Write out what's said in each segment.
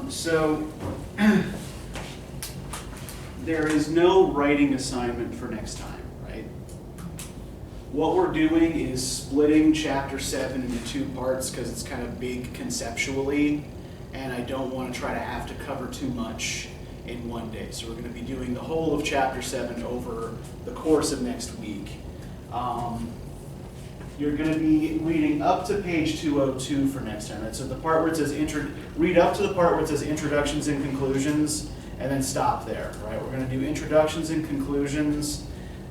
So there is no writing assignment for next time, right? What we're doing is splitting chapter 7 into 2 parts because it's kind of big conceptually, and I don't want to try to have to cover too much in one day. So we're going to be doing the whole of chapter 7 over the course of next week. You're going to be reading up to page 202 for next time, right? So the part where it says, read up to the part where it says introductions and conclusions, and then stop there, right? We're going to do introductions and conclusions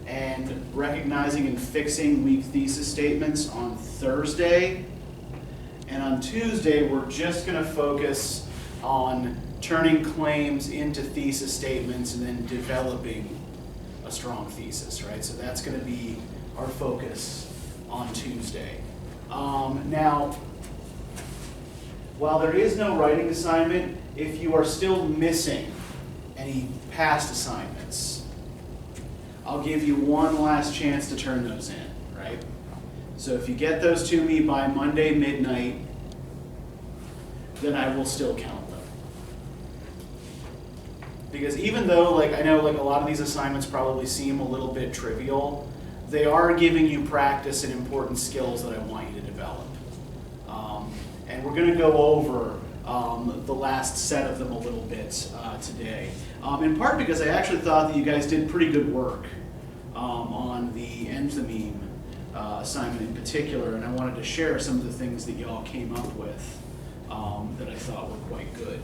and recognizing and fixing weak thesis statements on Thursday. And on Tuesday, we're just going to focus on turning claims into thesis statements and then developing a strong thesis, right? So that's going to be our focus on Tuesday. Now, while there is no writing assignment, if you are still missing any past assignments, I'll give you one last chance to turn those in, right? So if you get those to me by Monday midnight, then I will still count them. Because even though, I know a lot of these assignments probably seem a little bit trivial, they are giving you practice and important skills that I want you to develop. And we're going to go over the last set of them a little bit today. In part because I actually thought that you guys did pretty good work on the enthymeme assignment in particular, and I wanted to share some of the things that y'all came up with that I thought were quite good.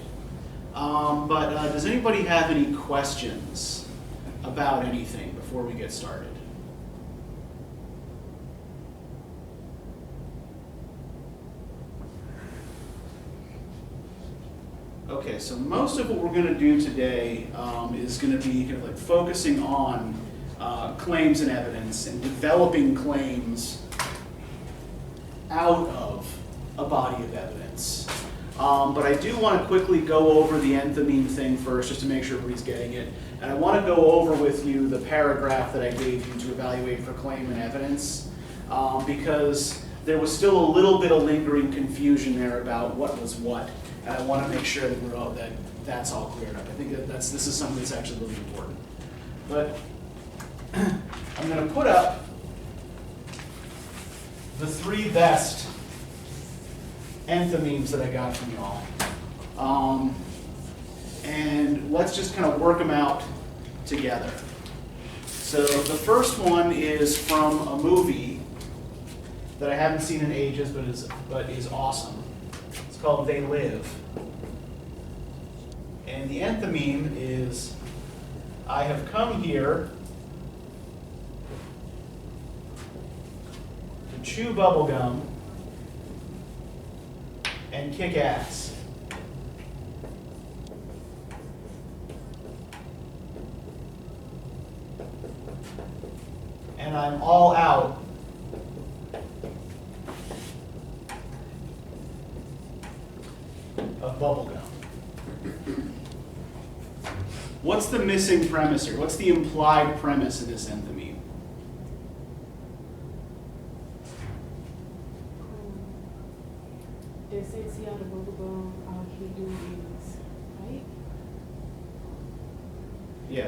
But does anybody have any questions about anything before we get started? Okay, so most of what we're going to do today is going to be kind of focusing on claims and evidence and developing claims out of a body of evidence. But I do want to quickly go over the enthymeme thing first, just to make sure everybody's getting it. And I want to go over with you the paragraph that I gave you to evaluate for claim and evidence, because there was still a little bit of lingering confusion there about what was what. And I want to make sure that that's all cleared up. I think this is something that's actually really important. But I'm going to put up the 3 best enthymemes that I got from y'all. And let's just kind of work them out together. So the first one is from a movie that I haven't seen in ages, but is awesome. It's called They Live. And the enthymeme is, I have come here to chew bubblegum and kick ass. And I'm all out of bubblegum. What's the missing premise here? What's the implied premise of this enthymeme? They're sexy out of bubblegum, all he do is, right? Yeah,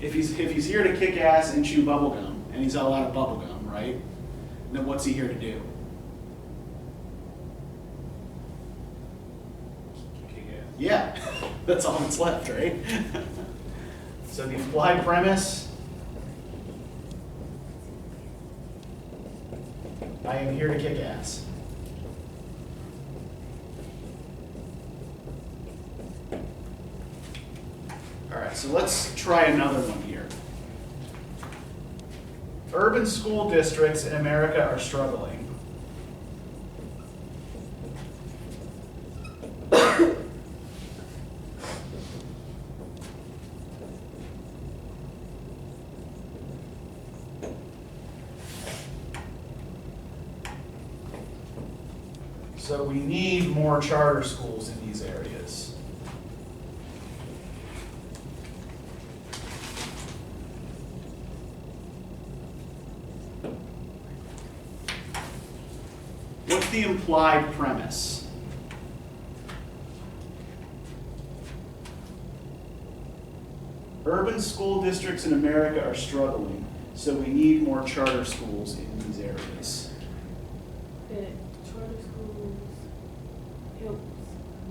if he's here to kick ass and chew bubblegum, and he's all out of bubblegum, right? Then what's he here to do? Kick ass. Yeah, that's all that's left, right? So the implied premise, I am here to kick ass. All right, so let's try another one here. Urban school districts in America are struggling. So we need more charter schools in these areas. What's the implied premise? urban school districts in America are struggling, so we need more charter schools in these areas. That charter schools helps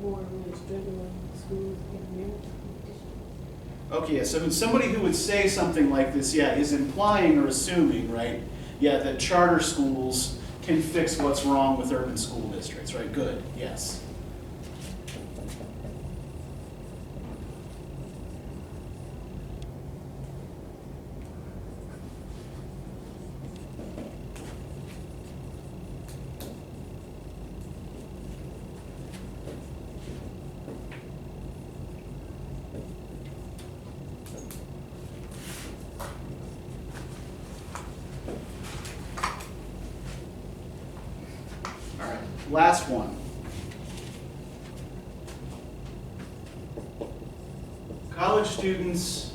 more with struggling schools in America. Okay, so somebody who would say something like this, yeah, is implying or assuming, right, yeah, that charter schools can fix what's wrong with urban school districts, right? Good, yes. All right, last one. College students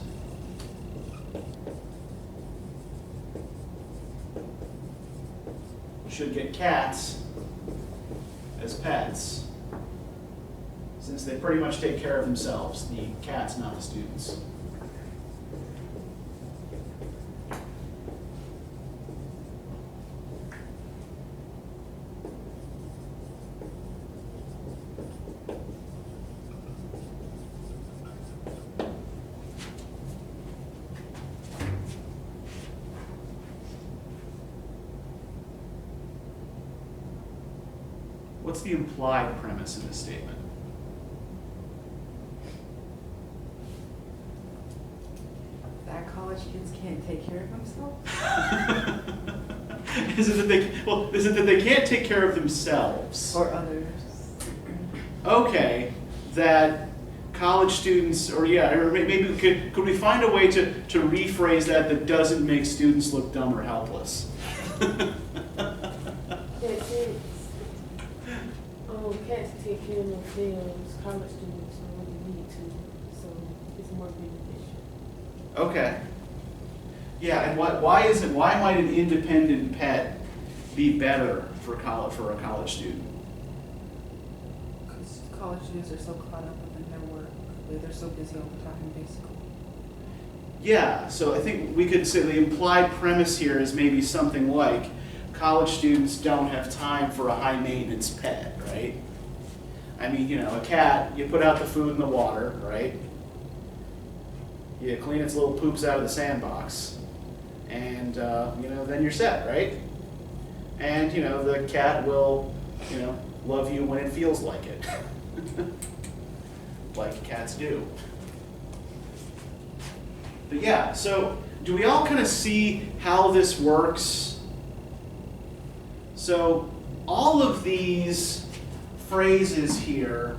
should get cats as pets, since they pretty much take care of themselves, the cats, not the students. What's the implied premise in this statement? That college kids can't take care of themselves? Is it that they can't take care of themselves? Or others? Okay, that college students, or yeah, or maybe could we find a way to rephrase that doesn't make students look dumb or helpless? Cats take care of themselves, college students don't really need to, so it's more beneficial. Okay. Yeah, and why might an independent pet be better for a college student? Because college students are so caught up in their work, they're so busy all the time, basically. Yeah, so I think we could say the implied premise here is maybe something like college students don't have time for a high maintenance pet, right? I mean, you know, a cat, you put out the food and the water, right? You clean its little poops out of the sandbox, and, you know, then you're set, right? And, you know, the cat will, you know, love you when it feels like it. Like cats do. But yeah, so do we all kind of see how this works? So all of these phrases here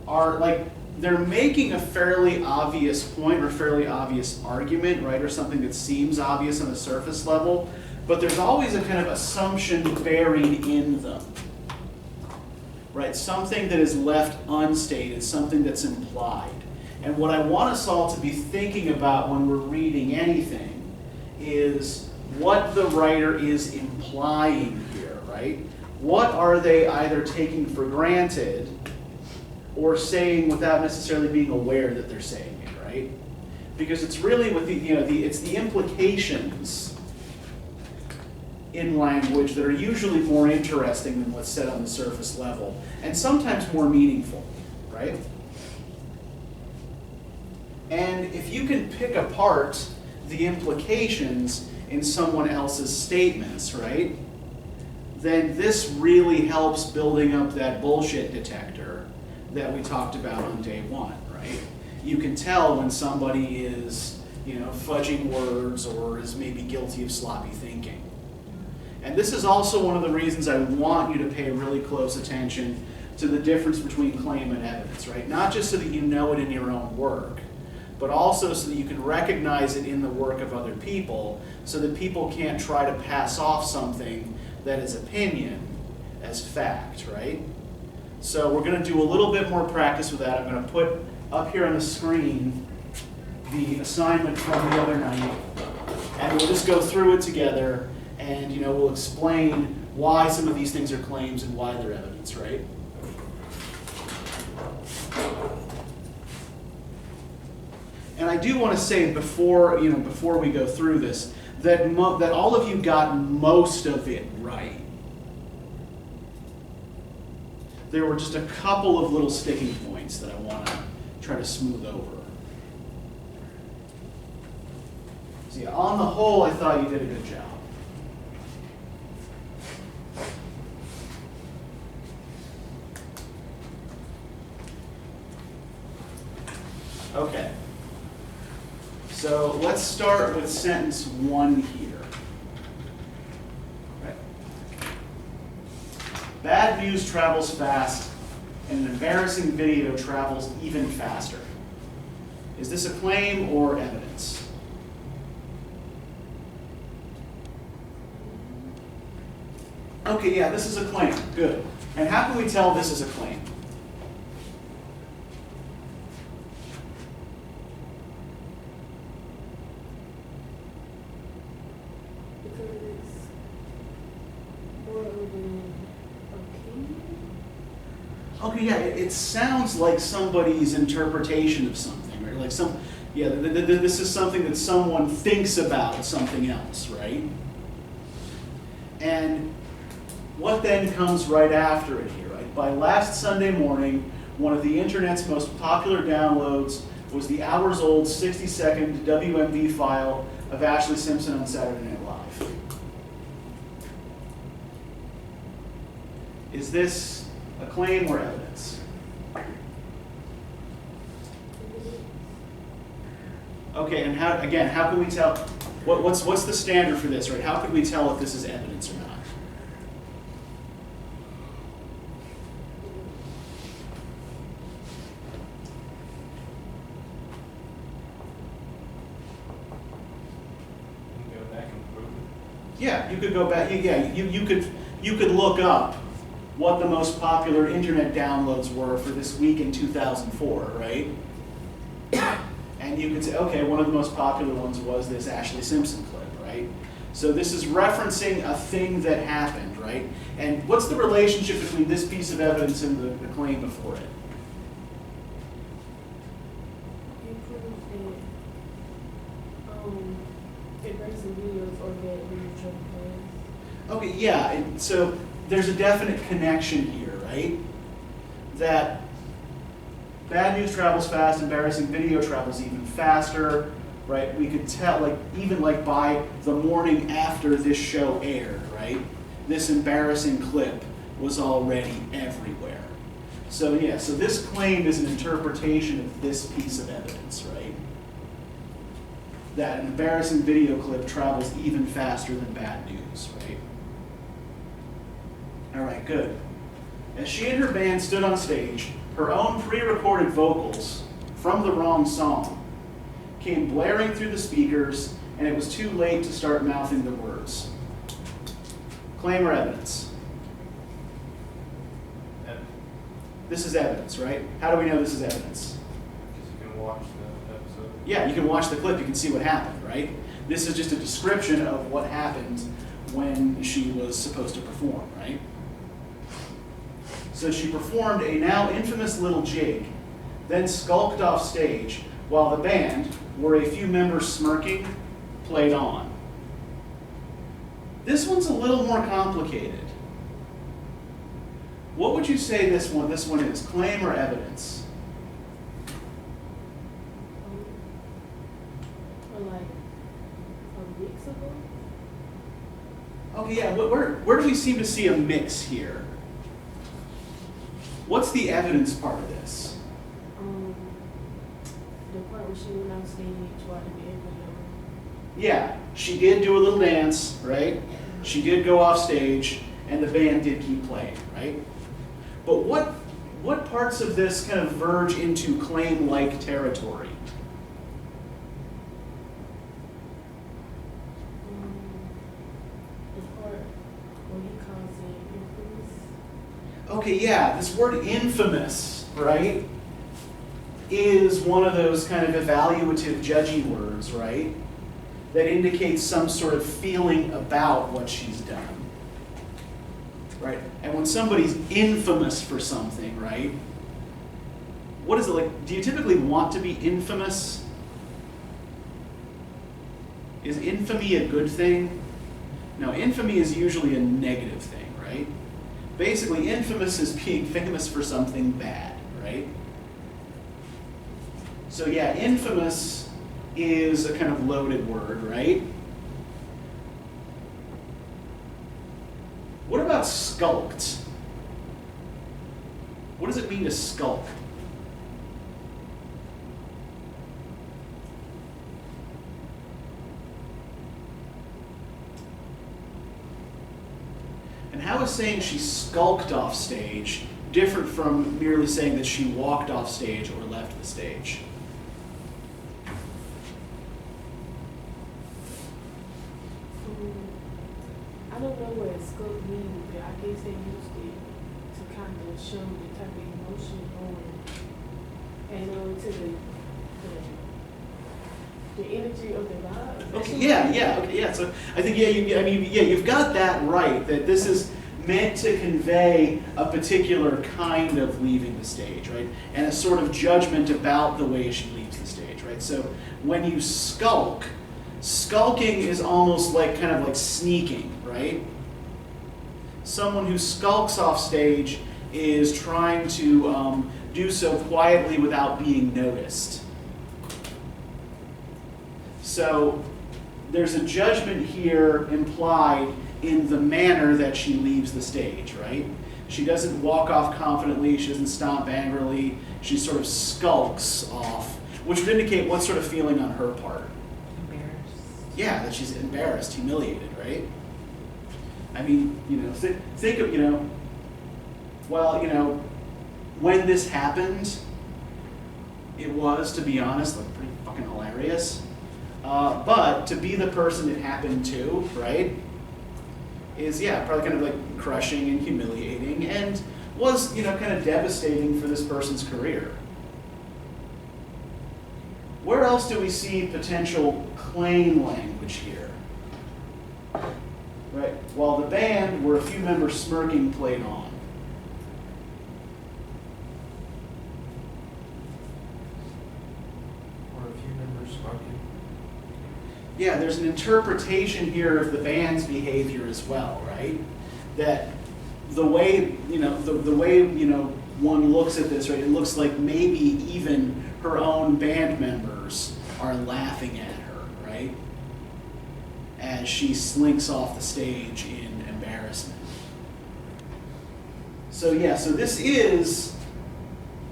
are like, they're making a fairly obvious point or fairly obvious argument, right? Or something that seems obvious on the surface level, but there's always a kind of assumption buried in them, right? Something that is left unstated, something that's implied. And what I want us all to be thinking about when we're reading anything is what the writer is implying here, right? What are they either taking for granted or saying without necessarily being aware that they're saying it, right? Because it's really with it's the implications in language that are usually more interesting than what's said on the surface level, and sometimes more meaningful, right? And if you can pick apart the implications in someone else's statements, right, then this really helps building up that bullshit detector that we talked about on day one, right? You can tell when somebody is, you know, fudging words or is maybe guilty of sloppy thinking. And this is also one of the reasons I want you to pay really close attention to the difference between claim and evidence, right? Not just so that you know it in your own work, but also so that you can recognize it in the work of other people, so that people can't try to pass off something that is opinion as fact, right? So we're going to do a little bit more practice with that. I'm going to put up here on the screen the assignment from the other night, and we'll just go through it together, and you know, we'll explain why some of these things are claims and why they're evidence, right? And And I do want to say before we go through this, that all of you got most of it right. There were just a couple of little sticking points that I want to try to smooth over. So yeah, on the whole, I thought you did a good job. Okay. So let's start with sentence 1 here. Right. Bad news travels fast, and an embarrassing video travels even faster. Is this a claim or evidence? Okay, yeah, this is a claim. Good. And how can we tell this is a claim? Because it's more of an opinion. Okay, yeah, it sounds like somebody's interpretation of something, right? Like this is something that someone thinks about something else, right? And what then comes right after it here, right? By last Sunday morning, one of the internet's most popular downloads was the hours-old 60-second WMV file of Ashley Simpson on Saturday Night Live. Is this a claim or evidence? Okay, and how can we tell? What's the standard for this, right? How could we tell if this is evidence or not? Yeah, you could go back. Yeah, you could look up what the most popular internet downloads were for this week in 2004, right? And you could say, okay, one of the most popular ones was this Ashley Simpson clip, right? So this is referencing a thing that happened, right? And what's the relationship between this piece of evidence and the claim before it? It proves that embarrassing videos or bad video trouble. Okay, yeah, so there's a definite connection here, right? That bad news travels fast, embarrassing video travels even faster, right? We could tell, even by the morning after this show aired, right? This embarrassing clip was already everywhere. So yeah, so this claim is an interpretation of this piece of evidence, right? That an embarrassing video clip travels even faster than bad news, right? All right, good. As she and her band stood on stage, her own pre-recorded vocals from the wrong song came blaring through the speakers, and it was too late to start mouthing the words. Claim or evidence? Evidence. This is evidence, right? How do we know this is evidence? Because you can watch the episode. Yeah, you can watch the clip, you can see what happened, right? This is just a description of what happened when she was supposed to perform, right? So she performed a now infamous little jig, then skulked off stage while the band, where a few members smirking, played on. This one's a little more complicated. What would you say this one is, claim or evidence? Or like a mix of them. Okay, yeah, where do we seem to see a mix here? What's the evidence part of this? The part where she went on stage while the band was on. Yeah, she did do a little dance, right? She did go off stage, and the band did keep playing, right? But what parts of this kind of verge into claim-like territory? The part where he calls it infamous. Okay, yeah, this word infamous, right, is one of those kind of evaluative, judgy words, right, that indicates some sort of feeling about what she's done, right? And when somebody's infamous for something, right, what is it like? Do you typically want to be infamous? Is infamy a good thing? No, infamy is usually a negative thing, right? Basically, infamous is being famous for something bad, right? So yeah, infamous is a kind of loaded word, right? What about skulked? What does it mean to skulk? And how is saying she skulked off stage different from merely saying that she walked off stage or left the stage? I don't know what scope means, but I guess they used it to kind of show the type of emotion going and to the energy of the vibe. Okay, yeah. So I think you've got that right. That this is meant to convey a particular kind of leaving the stage, right? And a sort of judgment about the way she leaves the stage, right? So when you skulk, skulking is almost like kind of like sneaking, right? Someone who skulks off stage is trying to do so quietly without being noticed. So there's a judgment here implied in the manner that she leaves the stage, right? She doesn't walk off confidently, she doesn't stomp angrily, she sort of skulks off, which would indicate what sort of feeling on her part. Embarrassed. Yeah, that she's embarrassed, humiliated, right? I mean, think of, when this happened, it was, to be honest, like pretty fucking hilarious. But to be the person it happened to, right, is, probably kind of like crushing and humiliating and was, kind of devastating for this person's career. Where else do we see potential claim language here? Right, while the band, where a few members smirking, played on. Or a few members smoking. Yeah, there's an interpretation here of the band's behavior as well, right? That the way, the way, one looks at this, right, it looks like maybe even her own band members are laughing at her, right? As she slinks off the stage in embarrassment. So so this is,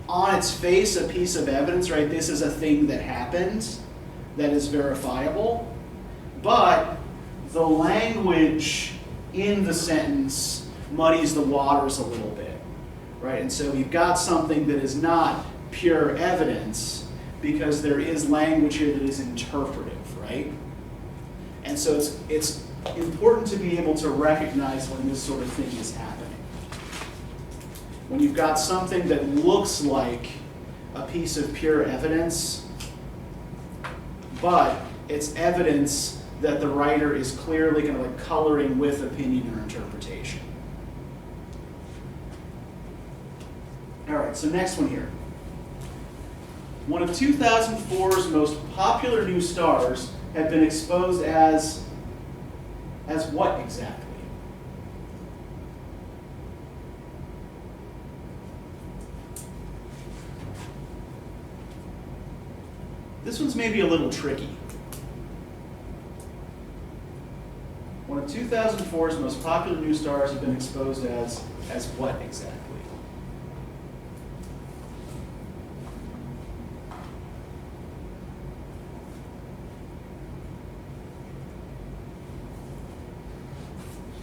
on its face, a piece of evidence, right? This is a thing that happened that is verifiable. But the language in the sentence muddies the waters a little bit, right? And so you've got something that is not pure evidence because there is language here that is interpretive, right? And so it's important to be able to recognize when this sort of thing is happening. When you've got something that looks like a piece of pure evidence, but it's evidence that the writer is clearly kind of like coloring with opinion or interpretation. All right, so next one here. One of 2004's most popular new stars had been exposed as what exactly? This one's maybe a little tricky. One of 2004's most popular new stars had been exposed as what exactly?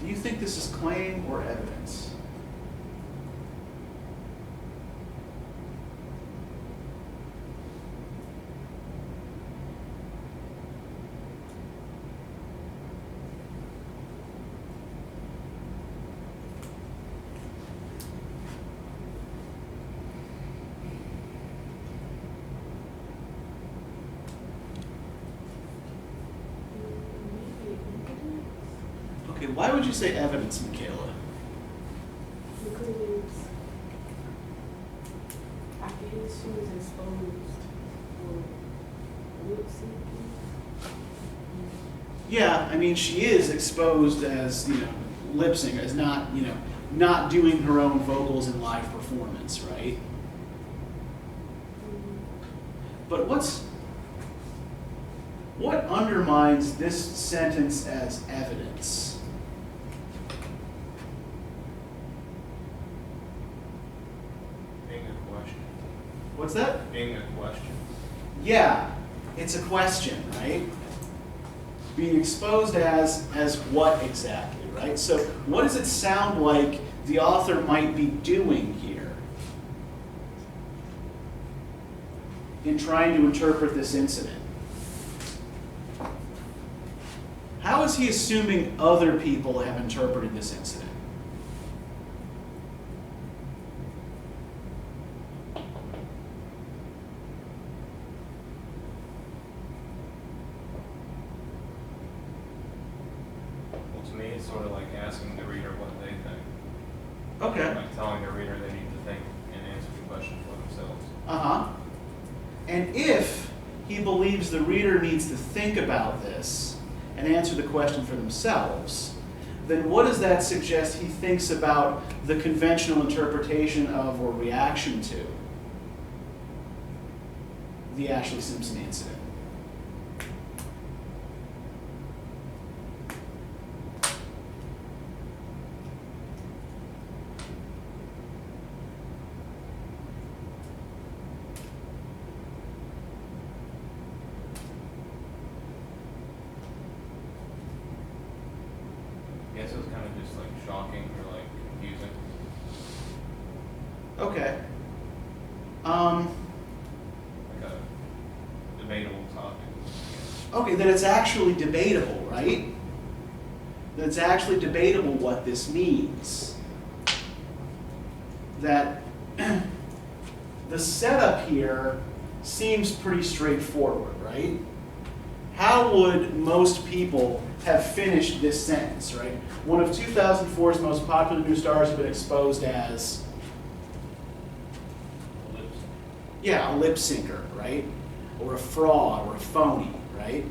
Do you think this is claim or evidence? Okay, why would you say evidence, Michaela? Because after his shoes exposed for lip syncing, Yeah, I mean, she is exposed as, lip sync, as not, not doing her own vocals in live performance, right? But what undermines this sentence as evidence? Being a question. What's that? Being a question. Yeah, it's a question, right? Being exposed as what exactly, right? So what does it sound like the author might be doing here in trying to interpret this incident? How is he assuming other people have interpreted this incident? Well, to me, it's sort of like asking the reader what they think. Okay. Like telling the reader they need to think and answer the question for themselves. Uh-huh. And if he believes the reader needs to think about this and answer the question for themselves, then what does that suggest he thinks about the conventional interpretation of or reaction to the Ashley Simpson incident? I guess it was kind of just like shocking or like confusing. Okay. Like a debatable topic. Okay, then it's actually debatable, right? That it's actually debatable what this means. That the setup here seems pretty straightforward, right? How would most people have finished this sentence, right? One of 2004's most popular new stars have been exposed as, Lips. yeah, a lip syncer, right? Or a fraud or a phony, right?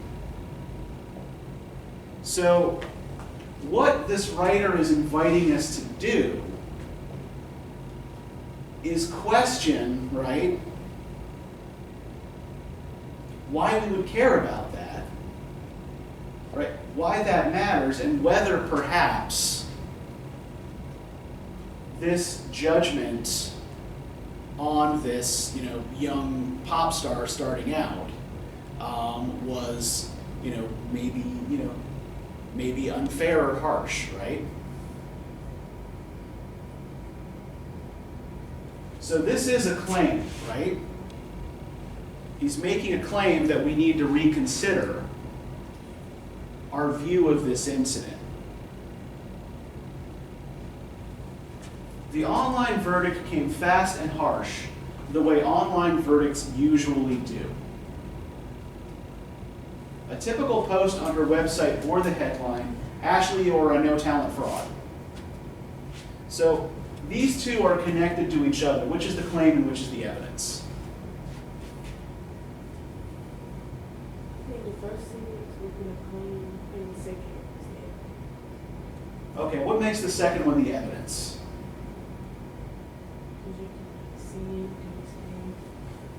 So what this writer is inviting us to do is question, right, why we would care about that, right? Why that matters, and whether perhaps this judgment on this, young pop star starting out was, maybe unfair or harsh, right? So this is a claim, right? He's making a claim that we need to reconsider our view of this incident. The online verdict came fast and harsh, the way online verdicts usually do. A typical post on her website bore the headline, "Ashley, you're a no-talent fraud." So these two are connected to each other. Which is the claim and which is the evidence? I think the first sentence would be a claim, and the second is the evidence. Okay, what makes the second one the evidence? Because you can see, you can explain.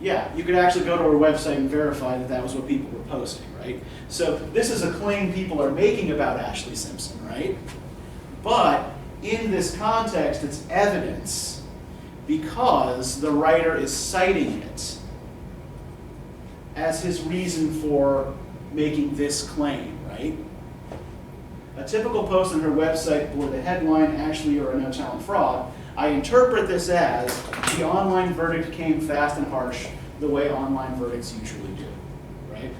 Yeah, you could actually go to her website and verify that that was what people were posting, right? So this is a claim people are making about Ashley Simpson, right? But in this context, it's evidence because the writer is citing it as his reason for making this claim, right? A typical post on her website bore the headline, "Ashley, you're a no-talent fraud." I interpret this as the online verdict came fast and harsh, the way online verdicts usually do, right?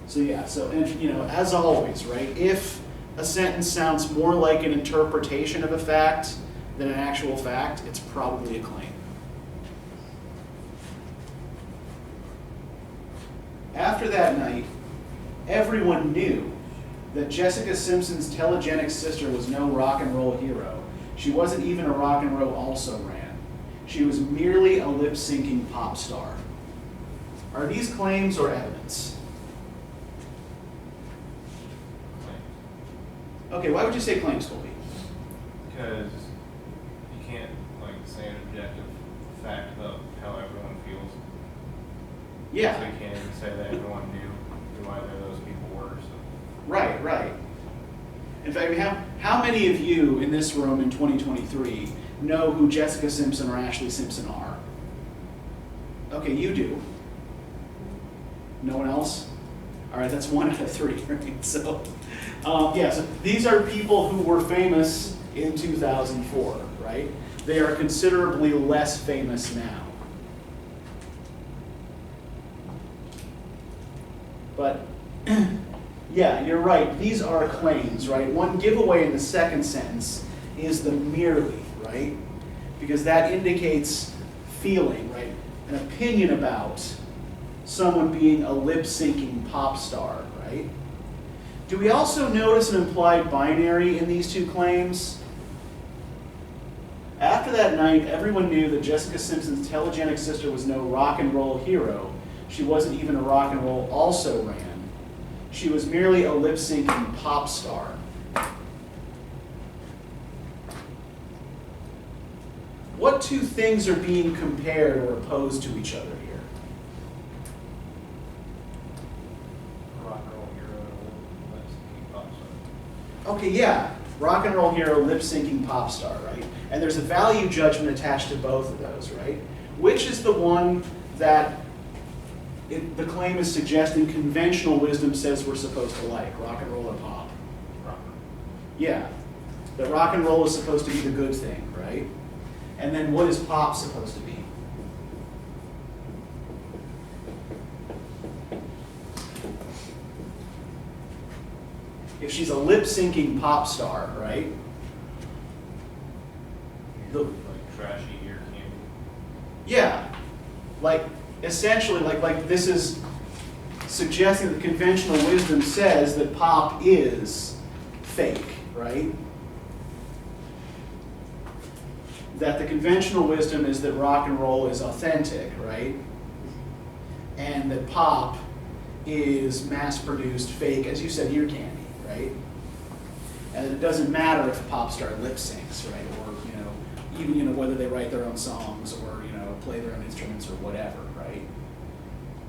So yeah, and as always, right, if a sentence sounds more like an interpretation of a fact than an actual fact, it's probably a claim. After that night, everyone knew that Jessica Simpson's telegenic sister was no rock and roll hero. She wasn't even a rock and roll also-ran. She was merely a lip-syncing pop star. Are these claims or evidence? Okay, why would you say claims, Colby? Because you can't like say an objective fact about how everyone feels. So Yeah, you can't even say that everyone knew who either of those people were. So. right, right. In fact, how many of you in this room in 2023 know who Jessica Simpson or Ashley Simpson are? Okay, you do. No one else? All right, that's 1 out of 3, right? So, yeah, so these are people who were famous in 2004, right? They are considerably less famous now. But, yeah, you're right. These are claims, right? One giveaway in the second sentence is the merely, right? Because that indicates feeling, right? An opinion about someone being a lip-syncing pop star, right? Do we also notice an implied binary in these two claims? After that night, everyone knew that Jessica Simpson's telegenic sister was no rock and roll hero. She wasn't even a rock and roll also-ran. She was merely a lip-syncing pop star. What two things are being compared or opposed to each other here? Rock and roll hero and let's keep pop star. Okay, yeah, rock and roll hero, lip-syncing pop star, right? And there's a value judgment attached to both of those, right? Which is the one that the claim is suggesting conventional wisdom says we're supposed to like, rock and roll or pop? Rock. Yeah, that rock and roll is supposed to be the good thing, right? And then what is pop supposed to be? If she's a lip-syncing pop star, right? Like trashy ear candy. Yeah, like essentially, like this is suggesting that conventional wisdom says that pop is fake, right? That the conventional wisdom is that rock and roll is authentic, right? And that pop is mass-produced fake, as you said, ear candy, right? And that it doesn't matter if a pop star lip syncs, right? Or, even, whether they write their own songs or, play their own instruments or whatever, right?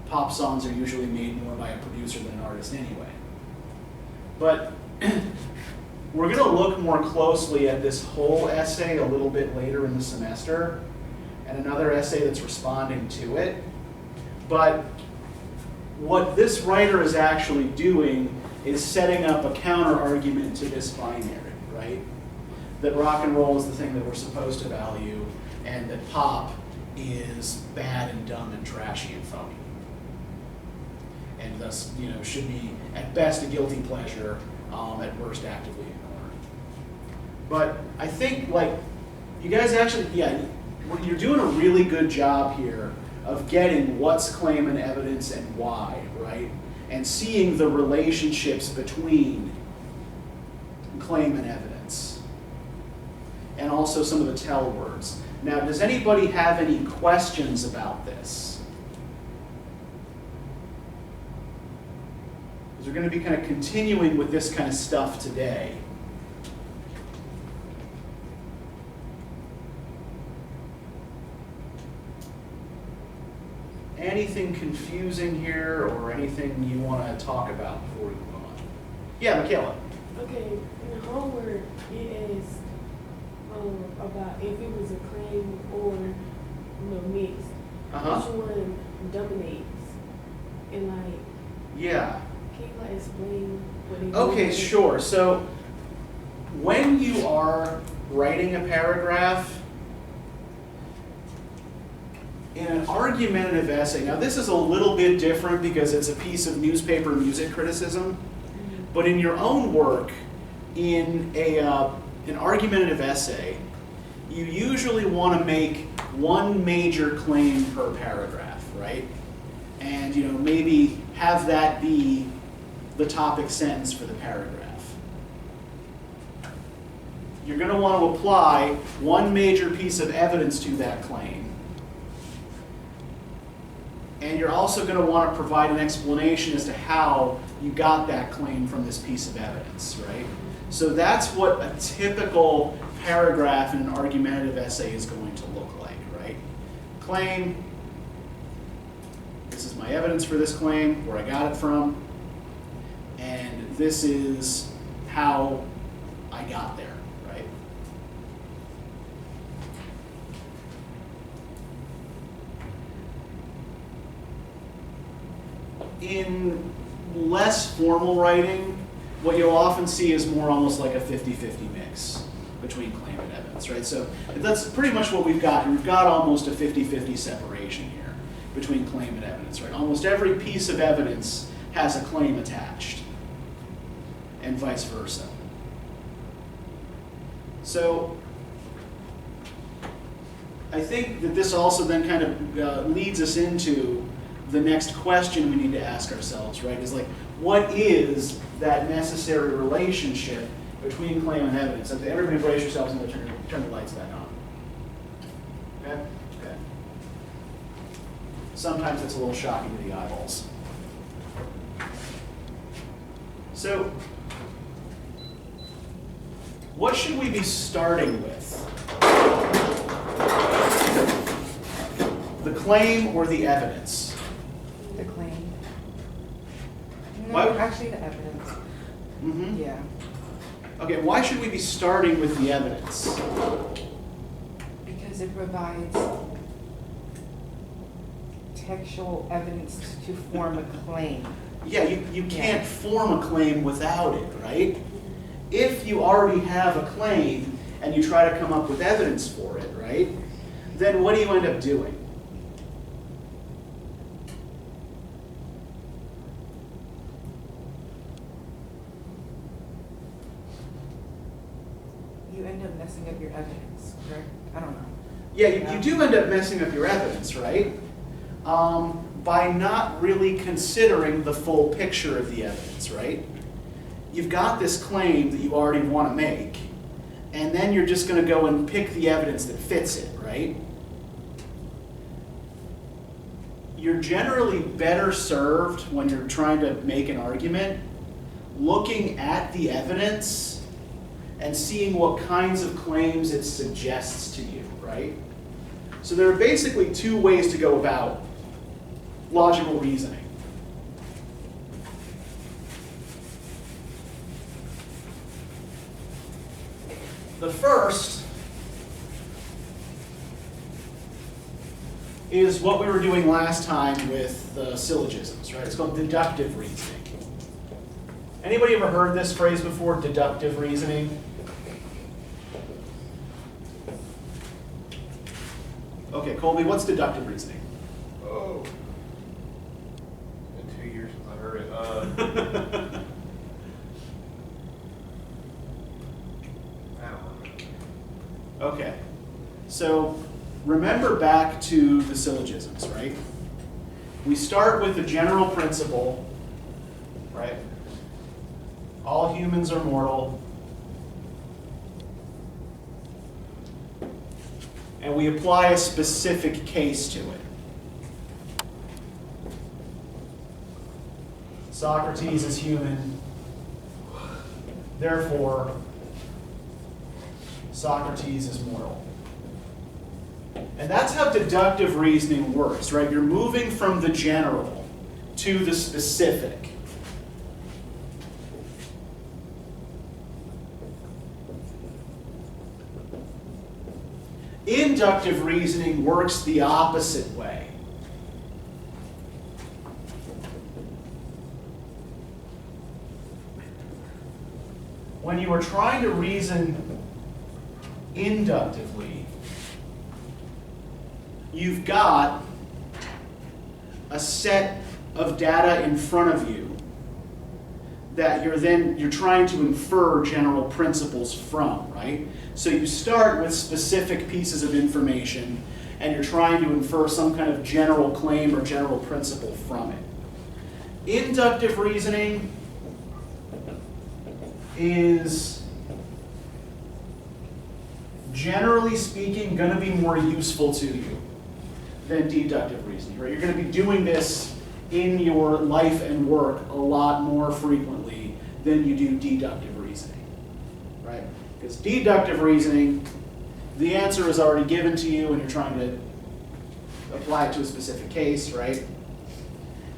Pop songs are usually made more by a producer than an artist anyway. But we're going to look more closely at this whole essay a little bit later in the semester, and another essay that's responding to it. But what this writer is actually doing is setting up a counter-argument to this binary, right? That rock and roll is the thing that we're supposed to value, and that pop is bad and dumb and trashy and phony. And thus, should be at best a guilty pleasure, at worst actively ignored. But I think, you guys actually, you're doing a really good job here of getting what's claim and evidence and why, right? And seeing the relationships between claim and evidence. And also some of the tell words. Now, does anybody have any questions about this? Because we're going to be kind of continuing with this kind of stuff today. Anything confusing here or anything you want to talk about before we move on? Yeah, Michaela. Okay, in the homework, it is about if it was a claim or mixed. Uh-huh. Which one dominates? And Yeah. can you explain what it Okay, is? sure. So when you are writing a paragraph, in an argumentative essay, now this is a little bit different because it's a piece of newspaper music criticism, but in your own work, in an argumentative essay, you usually want to make one major claim per paragraph, right? And maybe have that be the topic sentence for the paragraph. You're going to want to apply one major piece of evidence to that claim. And you're also going to want to provide an explanation as to how you got that claim from this piece of evidence, right? So that's what a typical paragraph in an argumentative essay is going to look like, right? Claim, this is my evidence for this claim, where I got it from, and this is how I got there, right? In less formal writing, what you'll often see is more almost like a 50-50 mix between claim and evidence, right? So that's pretty much what we've got. We've got almost a 50-50 separation here between claim and evidence, right? Almost every piece of evidence has a claim attached, and vice versa. So I think that this also then kind of leads us into the next question we need to ask ourselves, right? Is like, what is that necessary relationship between claim and evidence? And everybody brace yourselves and turn the lights back on. Okay? Okay. Sometimes it's a little shocking to the eyeballs. So, what should we be starting with? The claim or the evidence? The claim. No, Why- actually the evidence. Mm-hmm. Yeah. Okay, why should we be starting with the evidence? Because it provides textual evidence to form a claim. Yeah, you can't form a claim without it, right? If you already have a claim and you try to come up with evidence for it, right, then what do you end up doing? You end up messing up your evidence, correct? I don't know. Yeah, you do end up messing up your evidence, right? By not really considering the full picture of the evidence, right? You've got this claim that you already want to make, and then you're just going to go and pick the evidence that fits it, right? You're generally better served when you're trying to make an argument looking at the evidence and seeing what kinds of claims it suggests to you, right? So there are basically two ways to go about logical reasoning. The first is what we were doing last time with the syllogisms, right? It's called deductive reasoning. Anybody ever heard this phrase before, deductive reasoning? Okay, Colby, what's deductive reasoning? Oh. It's been 2 years since I heard it. I don't know. Okay, so remember back to the syllogisms, right? We start with the general principle, right? All humans are mortal. And we apply a specific case to it. Socrates is human. Therefore, Socrates is mortal. And that's how deductive reasoning works, right? You're moving from the general to the specific. Inductive reasoning works the opposite way. When you are trying to reason inductively, you've got a set of data in front of you that you're trying to infer general principles from, right? So you start with specific pieces of information and you're trying to infer some kind of general claim or general principle from it. Inductive reasoning is, generally speaking, going to be more useful to you than deductive reasoning, right? You're going to be doing this in your life and work a lot more frequently than you do deductive reasoning. right? Because deductive reasoning, the answer is already given to you and you're trying to apply it to a specific case, right?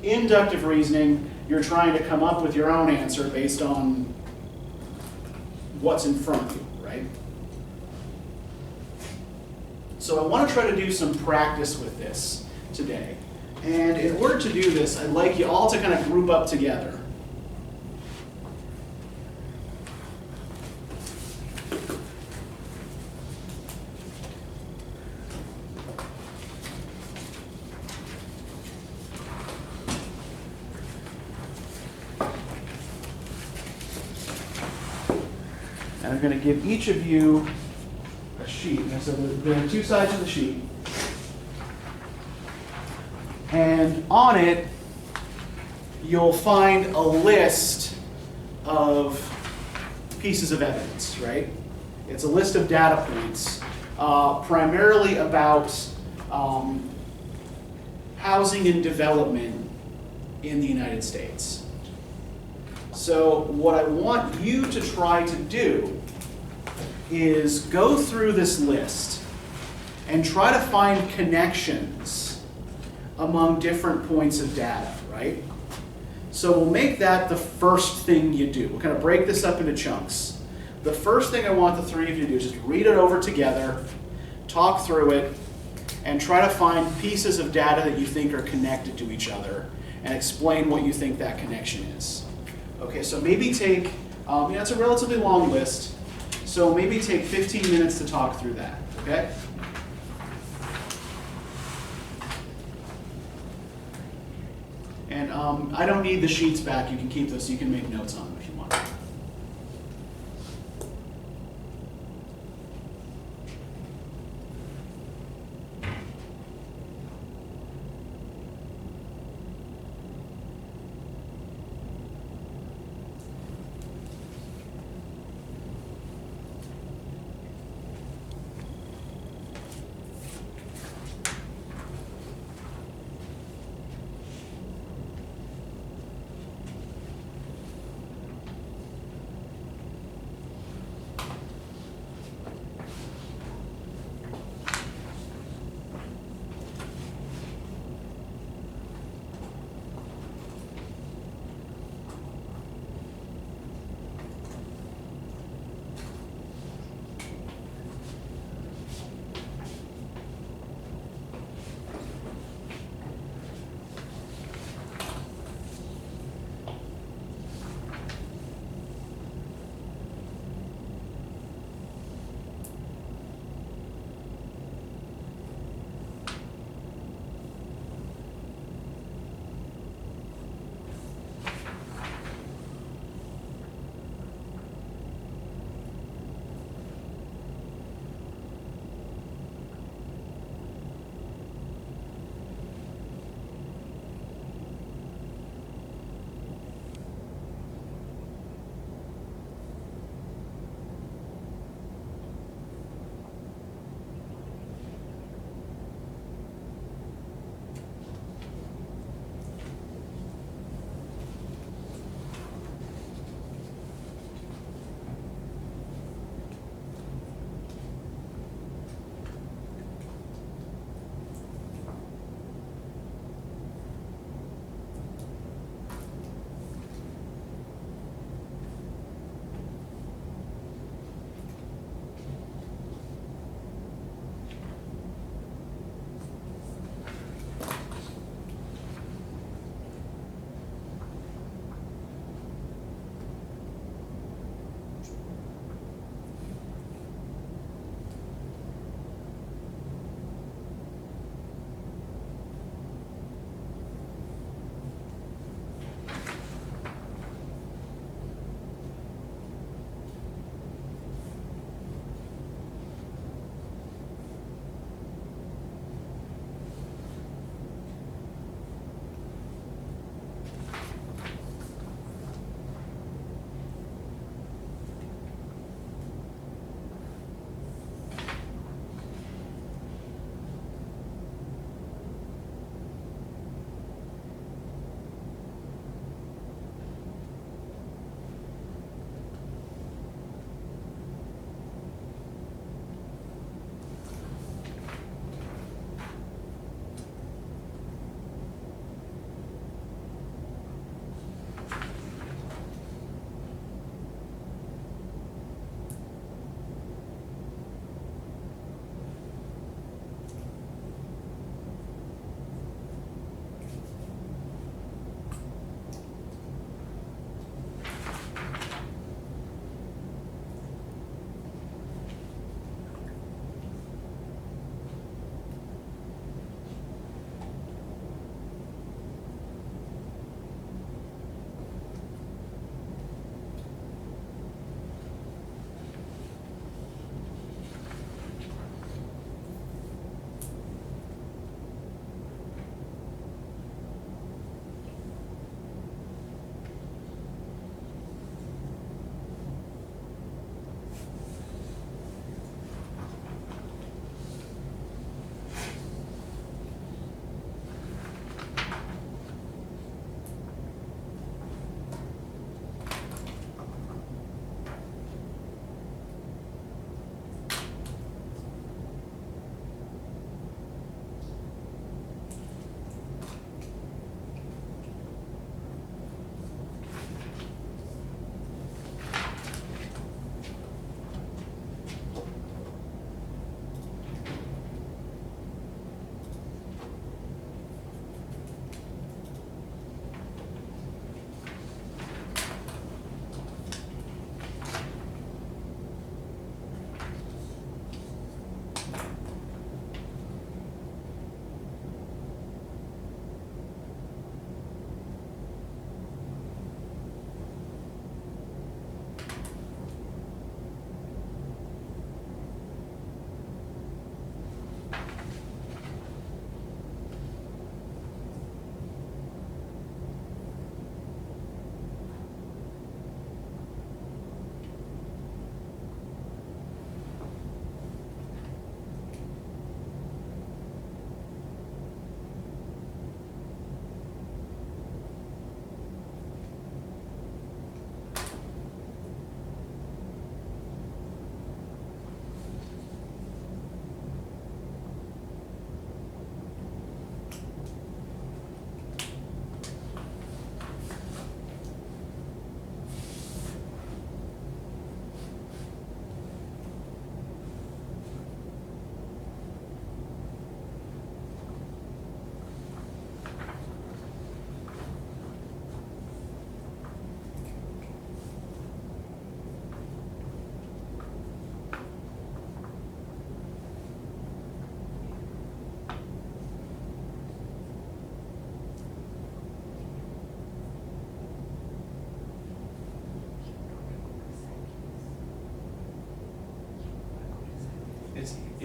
Inductive reasoning, you're trying to come up with your own answer based on what's in front of you, right? So I want to try to do some practice with this today. And in order to do this, I'd like you all to kind of group up together. And I'm going to give each of you a sheet. And so there are two sides of the sheet. And on it, you'll find a list of pieces of evidence, right? It's a list of data points, primarily about housing and development in the United States. So what I want you to try to do is go through this list and try to find connections among different points of data, right? So we'll make that the first thing you do. We'll kind of break this up into chunks. The first thing I want the three of you to do is just read it over together, talk through it, and try to find pieces of data that you think are connected to each other and explain what you think that connection is. Okay, so maybe take, it's a relatively long list, so maybe take 15 minutes to talk through that, okay? And I don't need the sheets back. You can keep those so you can make notes on them if you want.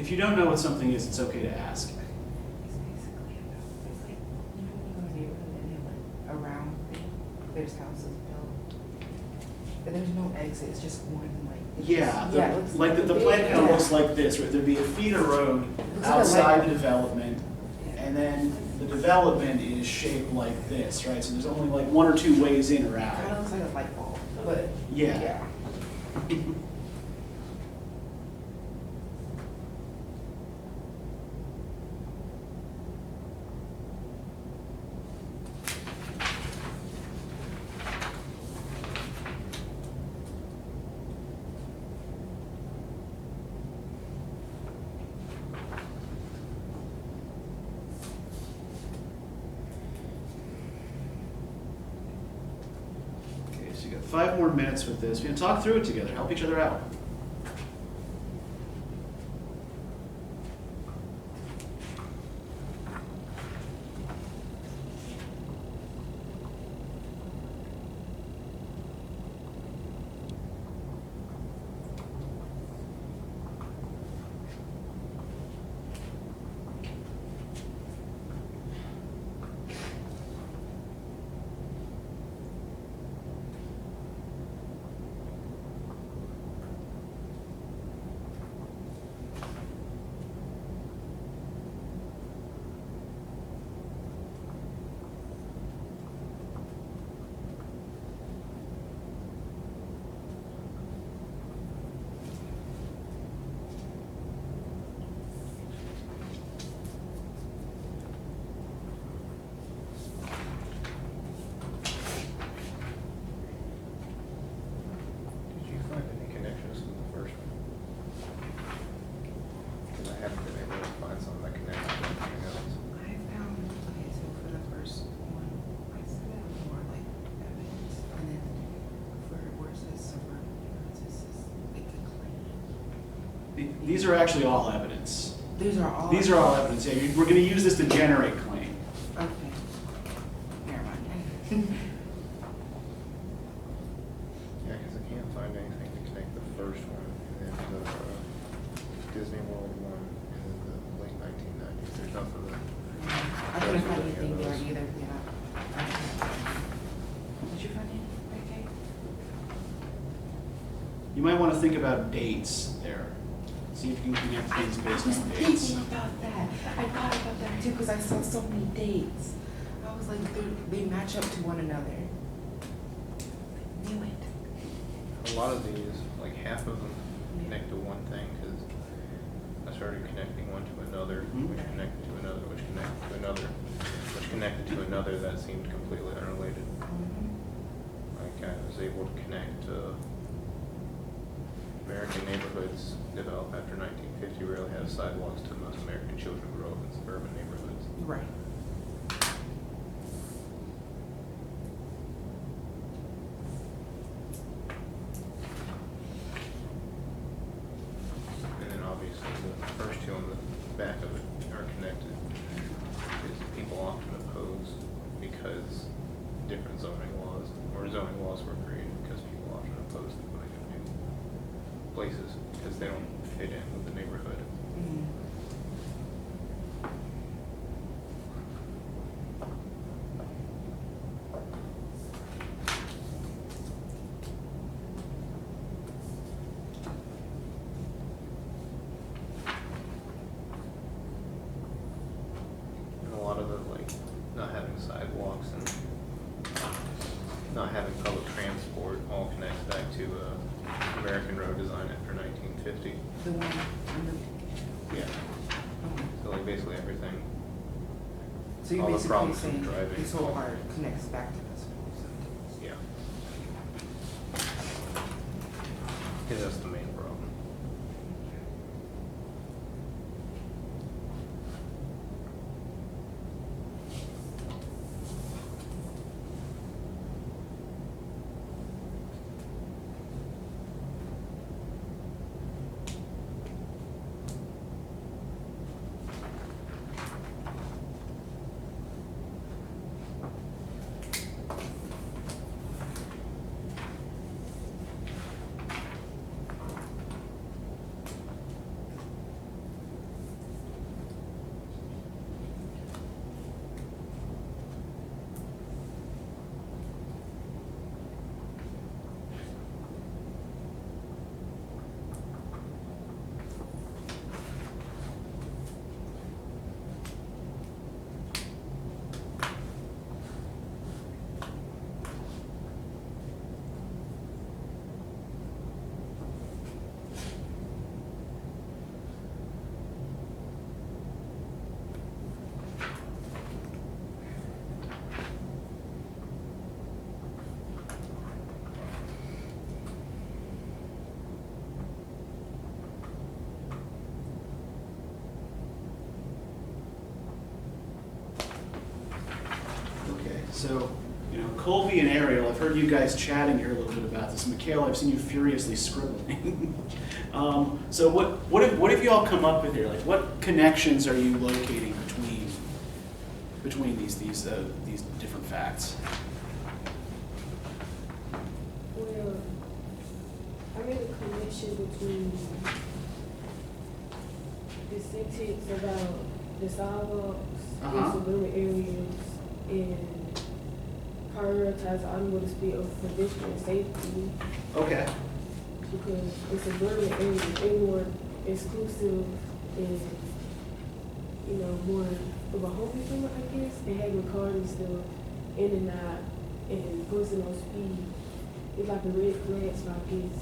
If you don't know what something is, it's okay to ask. It's basically about, it's like, you know, when you go to a neighborhood and then like around, there's houses built, but there's no exit, it's just one like. it's Yeah, just- the, it looks like the plan kind of yeah. looks like this, right? There'd be a feeder road Looks like a outside light the bulb. development, Yeah. and then the development is shaped like this, right? So there's only like one or two ways in or Kind of out. looks like a light bulb, but. Yeah. Okay, so you got 5 more minutes with this. We're gonna talk through it together, help each other out. Did you find any connections to the first one? Because I haven't been able to find some that connect to anything else. I found, okay, so for the first one, I said that was more like evidence, and then for where it says suburban neighborhoods, it says like a claim. These are actually all evidence. These are all. These are all evidence. Yeah, we're gonna use this to generate claim. Okay. Never mind. Yeah, because I can't find anything to connect the first one and then the Disney World one and then the late 1990s. There's nothing that. I couldn't find anything there either, yeah. Did you find anything, okay? You might wanna think about dates there. See if you can connect things based I was on dates. thinking about that. I thought about that too, because I saw so many dates. I was like, they match up to one another. Knew it. A lot of these, like half of them connect to one thing because I started connecting one to another, Mhm. which connected to another, which connected to another, which connected to another that seemed completely unrelated. Like I was able to connect American neighborhoods develop after 1950 rarely have sidewalks to most American children grow up in suburban neighborhoods. Right. And then obviously the first two on the back of it are connected. Because people often oppose because different zoning laws or zoning laws were created because people often oppose the putting of new places because they don't fit in with the neighborhood. Mhm. And a lot of the like not having sidewalks and not having public transport all connects back to American road design after 1950. The one on the. Yeah. Okay. So like basically everything. So you're all the basically problems with saying driving. this whole part connects back to this whole sentence. Yeah. Because that's the main problem. So, you know, Colby and Ariel, I've heard you guys chatting here a little bit about this. Mikhail, I've seen you furiously scribbling. So what have you all come up with here? Like, what connections are you locating between these different facts? Well, I made a connection between the sentence about the sidewalks in suburban areas and prioritize automotive speed over pedestrian safety. Okay. Because in suburban areas, they're more exclusive and, you know, more of a home resort, I guess, and having cars and stuff in and out and posting on speed. It's like a red flag, so I guess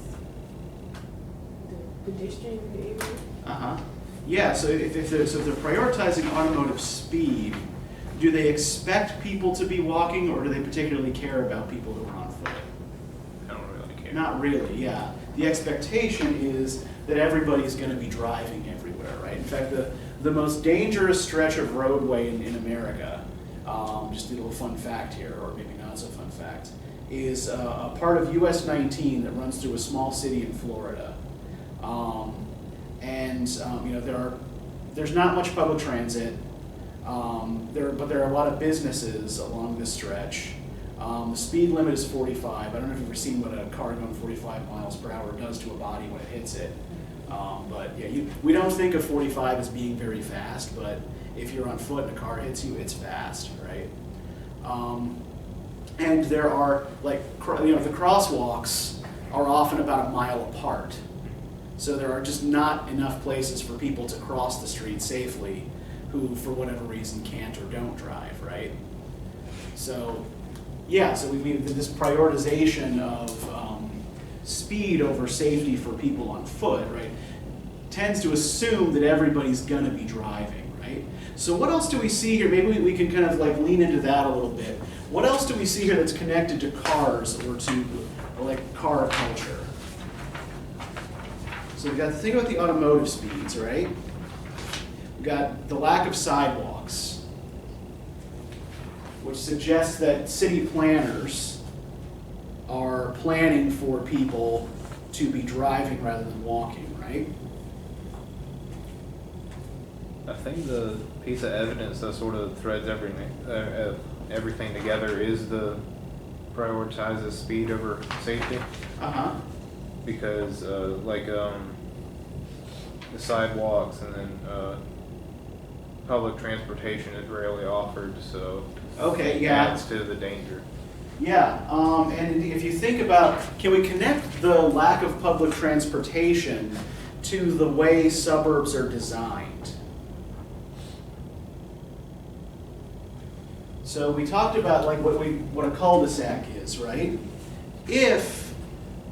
the pedestrian area. Yeah, so if they're prioritizing automotive speed, do they expect people to be walking, or do they particularly care about people who are on foot? I don't really care. Not really, yeah. The expectation is that everybody's going to be driving everywhere, right? In fact, the most dangerous stretch of roadway in America, just a little fun fact here, or maybe not so fun fact, is a part of US 19 that runs through a small city in Florida. You know, there's not much public transit, but there are a lot of businesses along this stretch. The speed limit is 45. I don't know if you've ever seen what a car going 45 miles per hour does to a body when it hits it. But yeah, we don't think of 45 as being very fast, but if you're on foot and a car hits you, it's fast, right? And there are, like, you know, the crosswalks are often about a mile apart. So there are just not enough places for people to cross the street safely who, for whatever reason, can't or don't drive, right? So, yeah, so we this prioritization of speed over safety for people on foot, right, tends to assume that everybody's gonna be driving, right? So what else do we see here? Maybe we can kind of like lean into that a little bit. What else do we see here that's connected to cars or to like car culture? So we've got to think about the automotive speeds, right? We've got the lack of sidewalks, which suggests that city planners are planning for people to be driving rather than walking, right? I think the piece of evidence that sort of threads everything together is the prioritizes speed over safety. Because the sidewalks and then public transportation is rarely offered, so Okay, it yeah. adds to the danger. Yeah, and if you think about, can we connect the lack of public transportation to the way suburbs are designed? So we talked about like what a cul-de-sac is, right? If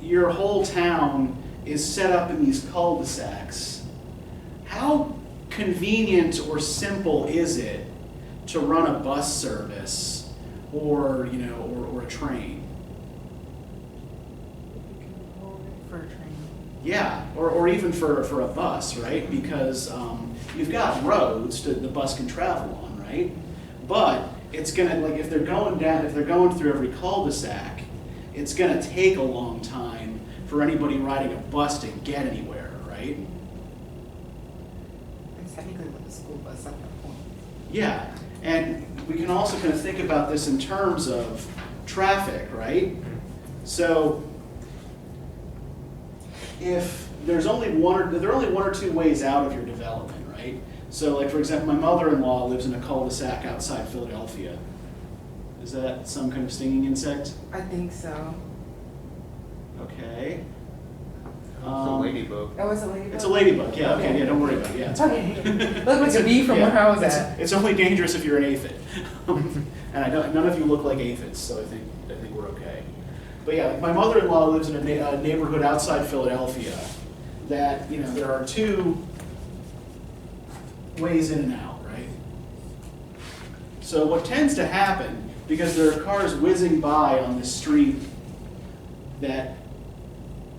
your whole town is set up in these cul-de-sacs, how convenient or simple is it to run a bus service or, you know, or a train? For a train. Yeah, or even for a bus, right? Because you've got roads that the bus can travel on, right? But it's gonna, like, if they're going through every cul-de-sac, it's gonna take a long time for anybody riding a bus to get anywhere, right? It's technically like a school bus at that point. Yeah, and we can also kind of think about this in terms of traffic, right? So if there are only one or two ways out of your development, right? So like, for example, my mother-in-law lives in a cul-de-sac outside Philadelphia. Is that some kind of stinging insect? I think so. Okay. It's a ladybug. Oh, it's a ladybug? It's a ladybug, yeah, okay, yeah, don't worry about it, yeah. It's Okay. Look like a bee from where I was at. It's only dangerous if you're an aphid. And none of you look like aphids, so I think we're okay. But yeah, my mother-in-law lives in a neighborhood outside Philadelphia that, you know, there are two ways in and out, right? So what tends to happen, because there are cars whizzing by on the street that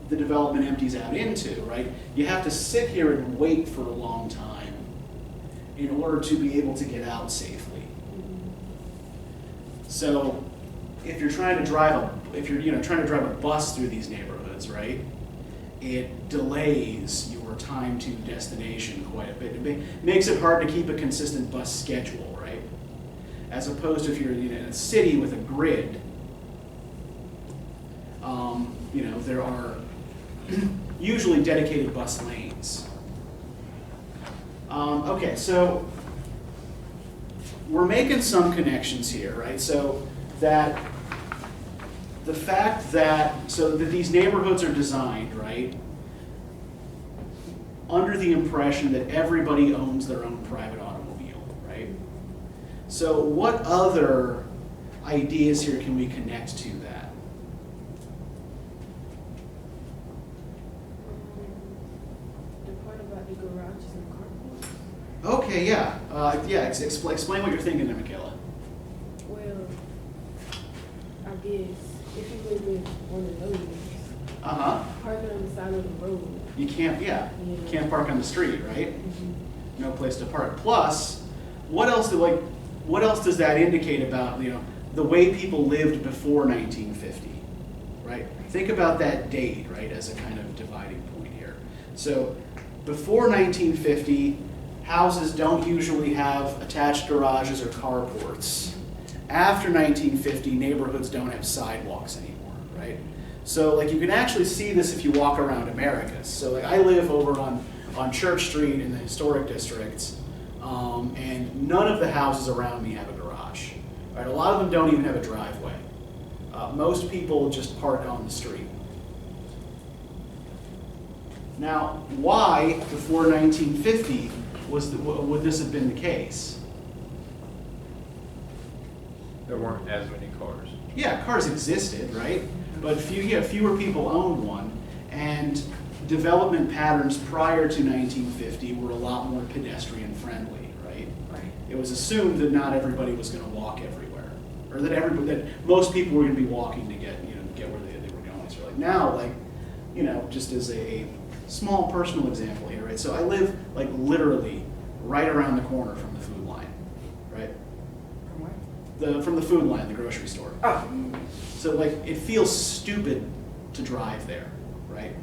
the development empties out into, right? You have to sit here and wait for a long time in order to be able to get out safely. So if you're trying to drive a bus through these neighborhoods, right? It delays your time to destination quite a bit. It makes it hard to keep a consistent bus schedule, right? As opposed to if you're in a city with a grid, there are usually dedicated bus lanes. Okay, so we're making some connections here, right? So that the fact that these neighborhoods are designed, right, under the impression that everybody owns their own private automobile, right? So what other ideas here can we connect to that? The part about the garages and carports. Okay, yeah. Explain what you're thinking there, Michaela. Well, I guess if you live in one of those, Uh-huh. parking on the side of the road. You can't, you can't park on the street, right? No place to park. Plus, what else does that indicate about, the way people lived before 1950, right? Think about that date, right, as a kind of dividing point here. So, before 1950, houses don't usually have attached garages or carports. After 1950, neighborhoods don't have sidewalks anymore, right? So you can actually see this if you walk around Americus. So I live over on Church Street in the historic districts, and none of the houses around me have a garage. Right? A lot of them don't even have a driveway. Most people just park on the street. Now, why before 1950 would this have been the case? There weren't as many cars. Yeah, cars existed, right? But fewer people owned one, and development patterns prior to 1950 were a lot more pedestrian friendly, right? Right. It was assumed that not everybody was going to walk everywhere, or that most people were going to be walking to get where they were going. So now, just as a small personal example here, right? So I live literally right around the corner from the food line, right? From where? From the food line, the grocery store. Oh. So it feels stupid to drive there, right?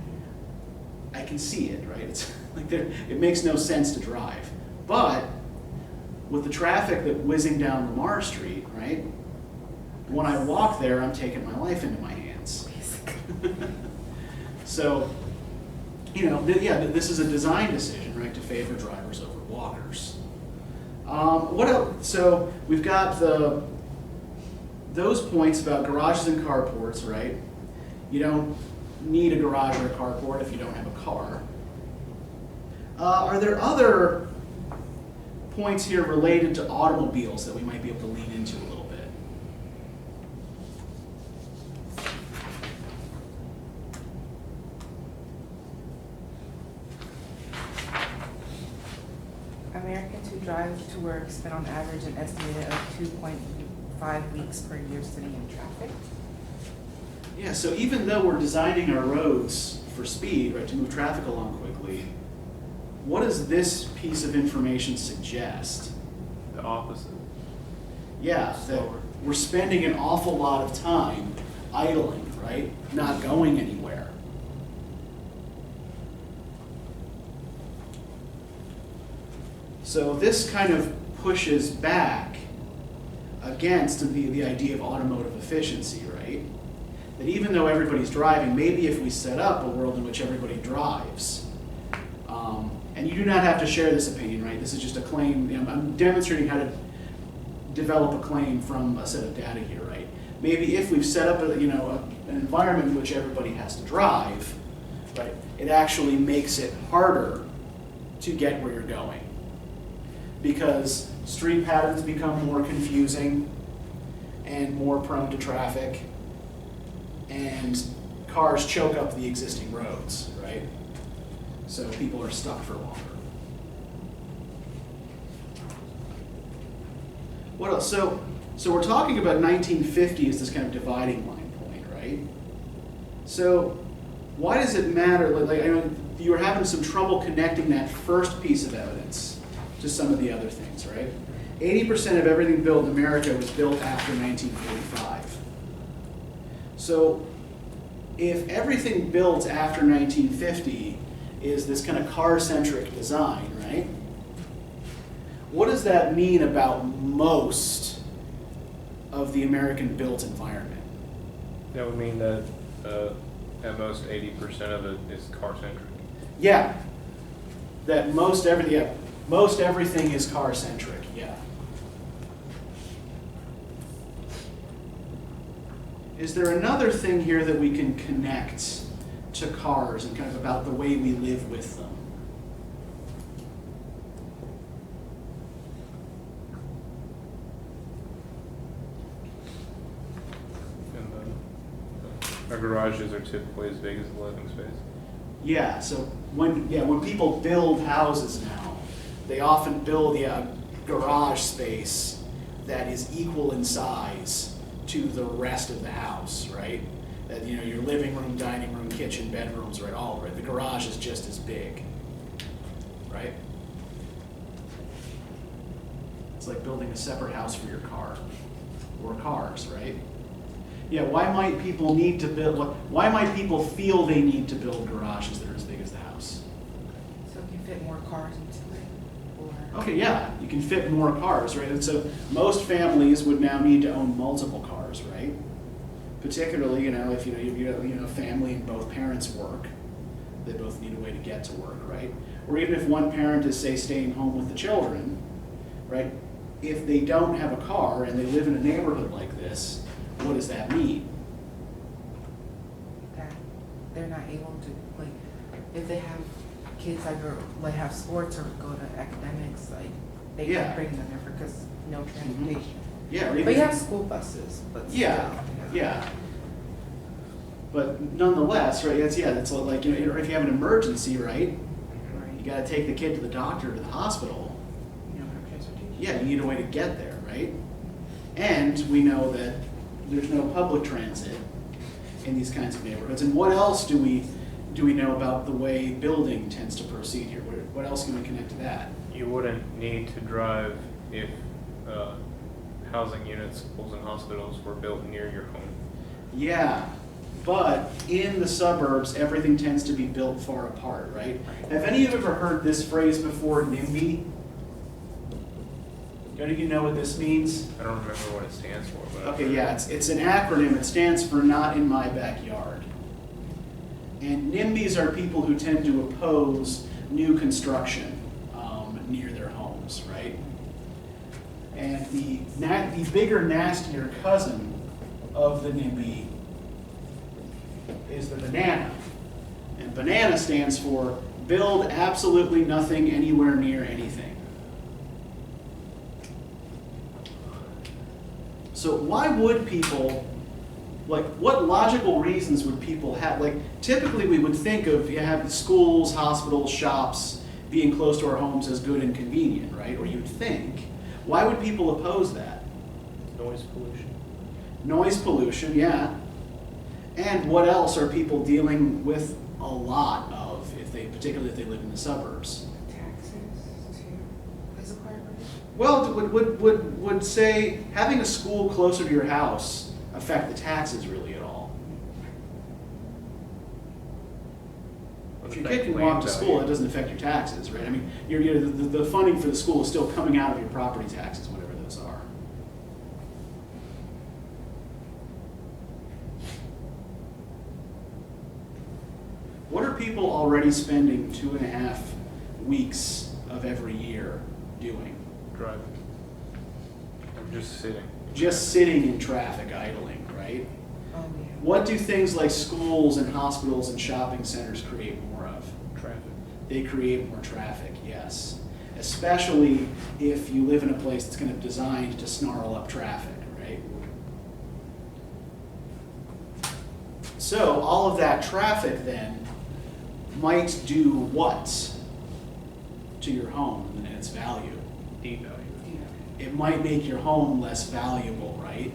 I can see it, right? It's it makes no sense to drive. But with the traffic that whizzing down Lamar Street, right? When I walk there, I'm taking my life into my hands. So, this is a design decision, right, to favor drivers over walkers. What else? So we've got those points about garages and carports, right? You don't need a garage or a carport if you don't have a car. Are there other points here related to automobiles that we might be able to lean into a little bit? Americans who drive to work spend on average an estimated of 2.5 weeks per year sitting in traffic. Yeah, so even though we're designing our roads for speed, right, to move traffic along quickly, what does this piece of information suggest? The opposite. Yeah, that we're spending an awful lot of time idling, right? Not going anywhere. So this kind of pushes back against the idea of automotive efficiency, right? That even though everybody's driving, maybe if we set up a world in which everybody drives, and you do not have to share this opinion, right? This is just a claim. I'm demonstrating how to develop a claim from a set of data here, right? Maybe if we've set up an environment in which everybody has to drive, right? It actually makes it harder to get where you're going, because street patterns become more confusing and more prone to traffic, and cars choke up the existing roads, right? So people are stuck for longer. What else? So we're talking about 1950 as this kind of dividing line point, right? So why does it matter? I know you were having some trouble connecting that first piece of evidence to some of the other things, right? 80% of everything built in America was built after 1945. So if everything built after 1950 is this kind of car-centric design, right? What does that mean about most of the American built environment? That would mean that at most 80% of it is car-centric. Yeah, that most everything is car-centric, yeah. Is there another thing here that we can connect to cars and kind of about the way we live with them? And our garages are typically as big as the living space. Yeah, so when people build houses now, they often build a garage space that is equal in size to the rest of the house, right? That, you know, your living room, dining room, kitchen, bedrooms, right, all right. The garage is just as big, right? It's like building a separate house for your car, or cars, right? Yeah, why might people need to build, why might people feel they need to build garages that are as big as the house? So you can fit more cars into it, or? Okay, yeah, you can fit more cars, right? And so most families would now need to own multiple cars, right? Particularly, you know, if you have a family and both parents work, they both need a way to get to work, right? Or even if one parent is, say, staying home with the children, right? If they don't have a car and they live in a neighborhood like this, what does that mean? That they're not able to, like, if they have kids that go, like, have sports or go to academics, like, they Yeah. can't bring them there because no transportation. Yeah, or But even you have school buses, but yeah, still, yeah. But nonetheless, right? It's like, you know, if you have an emergency, right? You Right. got to take the kid to the doctor, to the hospital. You don't have transportation. Yeah, you need a way to get there, right? And we know that there's no public transit in these kinds of neighborhoods. And what else do we know about the way building tends to proceed here? What else can we connect to that? You wouldn't need to drive if housing units, schools, and hospitals were built near your home. Yeah, but in the suburbs, everything tends to be built far apart, right? Have any of you ever heard this phrase before, NIMBY? Do any of you know what this means? I don't remember what it stands for, but Okay, yeah, it's an acronym. It stands for Not in My Backyard. And NIMBYs are people who tend to oppose new construction near their homes, right? And the bigger, nastier cousin of the NIMBY is the banana. And banana stands for build absolutely nothing anywhere near anything. So why would people, like, what logical reasons would people have? Like, typically we would think of, you have schools, hospitals, shops being close to our homes as good and convenient, right? Or you'd think. Why would people oppose that? noise pollution. Noise pollution, yeah. And what else are people dealing with a lot of, particularly if they live in the suburbs? Taxes too. Is a part of it? Well, would say having a school closer to your house affect the taxes really at all? If your kid can walk to school, it doesn't affect your taxes, right? I mean, the funding for the school is still coming out of your property taxes, whatever those are. What are people already spending 2.5 weeks of every year doing? Driving. I'm just sitting. Just sitting in traffic, idling, right? Oh, yeah. What do things like schools and hospitals and shopping centers create more of? Traffic. They create more traffic, yes. Especially if you live in a place that's kind of designed to snarl up traffic, right? So all of that traffic then might do what to your home and its value? Devalue. It might make your home less valuable, right?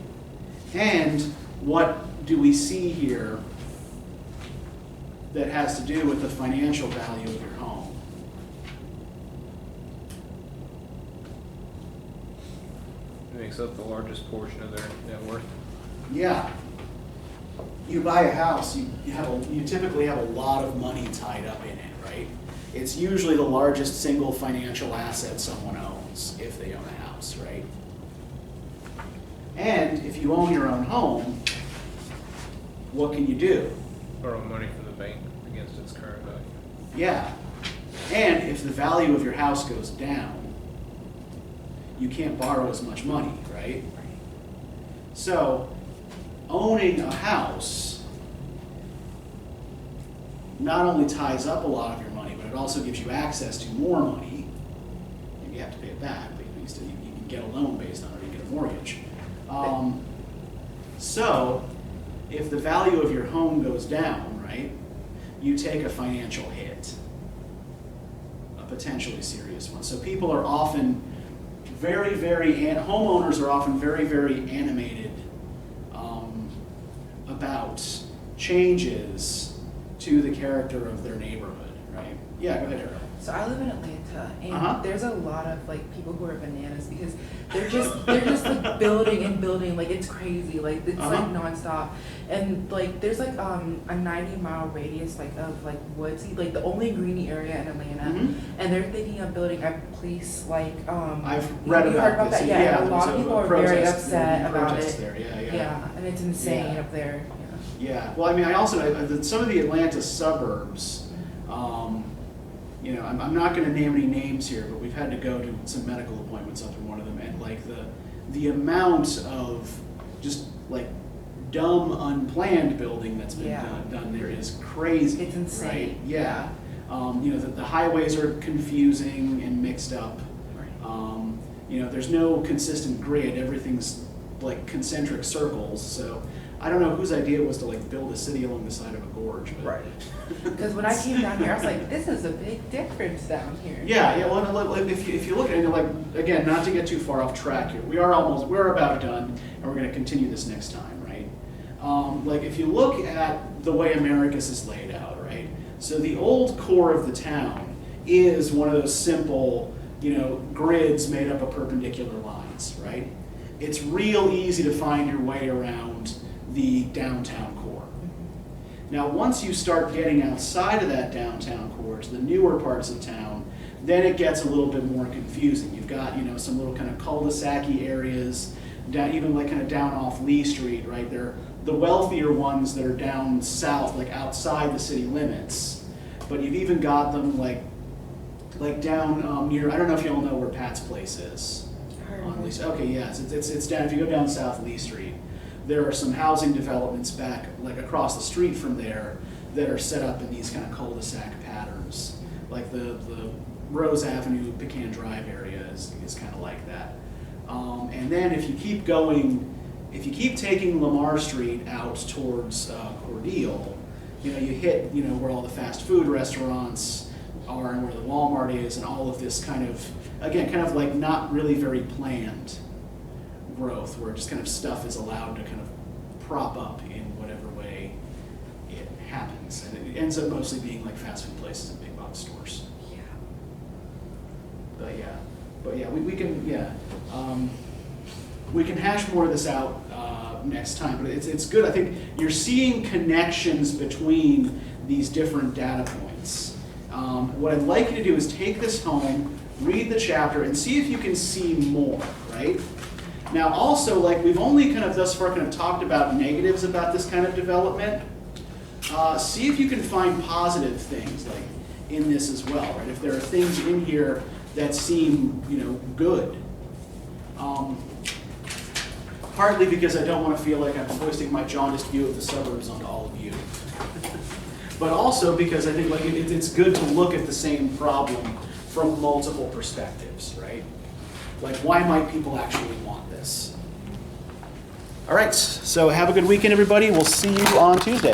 And what do we see here that has to do with the financial value of your home? makes up the largest portion of their net worth. Yeah. You buy a house, you typically have a lot of money tied up in it, right? It's usually the largest single financial asset someone owns, if they own a house, right? And if you own your own home, what can you do? Borrow money from the bank against its current value. Yeah. And if the value of your house goes down, you can't borrow as much money, right? So, owning a house not only ties up a lot of your money, but it also gives you access to more money. You have to pay it back, but you can get a loan based on it, or you get a mortgage. So, if the value of your home goes down, right, you take a financial hit, a potentially serious one. So people are often homeowners are often very, very animated about changes to the character of their neighborhood, right? Yeah, go ahead, Harold. So I live in Atlanta, and Uh-huh. there's a lot of like people who are bananas because they're just like building and building, like it's crazy, like it's like nonstop, and like there's like a 90-mile radius like of like woodsy, like the only greeny area in Atlanta, Mhm. and they're thinking of building a place like I've read you heard about this. that? Yeah, and a lot there's of people are very protest- upset about protest it. there. Yeah. Yeah, and it's insane Yeah. up there. Yeah, well, I mean, some of the Atlanta suburbs, I'm not going to name any names here, but we've had to go to some medical appointments up in one of them, and like the amount of just like dumb, unplanned building that's been done there is crazy. It's insane. Right? Yeah. The highways are confusing and mixed up. There's no consistent grid. Everything's like concentric circles. So I don't know whose idea it was to like build a city along the side of a gorge. But Right. Because when I came down here, I was like, this is a big difference down here. Yeah. Well, if you look at it, like again, not to get too far off track here, we're about done, and we're going to continue this next time, right? Like if you look at the way Americus is laid out, right? So the old core of the town is one of those simple, grids made up of perpendicular lines, right? It's real easy to find your way around the downtown core. Now, once you start getting outside of that downtown core to the newer parts of town, then it gets a little bit more confusing. You've got, some little kind of cul-de-sac-y areas, even like kind of down off Lee Street, right? They're the wealthier ones that are down south, like outside the city limits. But you've even got them like down near, I don't know if you all know where Pat's Place is. On Lee. Okay, yes, it's down, if you go down South Lee Street, there are some housing developments back, like across the street from there, that are set up in these kind of cul-de-sac patterns. Like the Rose Avenue, Pecan Drive area is kind of like that. And then if you keep going, if you keep taking Lamar Street out towards Cordele, you hit, where all the fast food restaurants are and where the Walmart is and all of this kind of, again, kind of like not really very planned growth, where just kind of stuff is allowed to kind of prop up in whatever way it happens. And it ends up mostly being like fast food places and big box stores. Yeah. But yeah, we can hash more of this out next time, but it's good. I think you're seeing connections between these different data points. What I'd like you to do is take this home, read the chapter, and see if you can see more, right? Now also, like we've only kind of thus far kind of talked about negatives about this kind of development. See if you can find positive things like in this as well, right? If there are things in here that seem, good. Partly because I don't want to feel like I'm foisting my jaundiced view of the suburbs onto all of you. But also because I think like it's good to look at the same problem from multiple perspectives, right? Like, why might people actually want this? All right, so have a good weekend, everybody. We'll see you on Tuesday.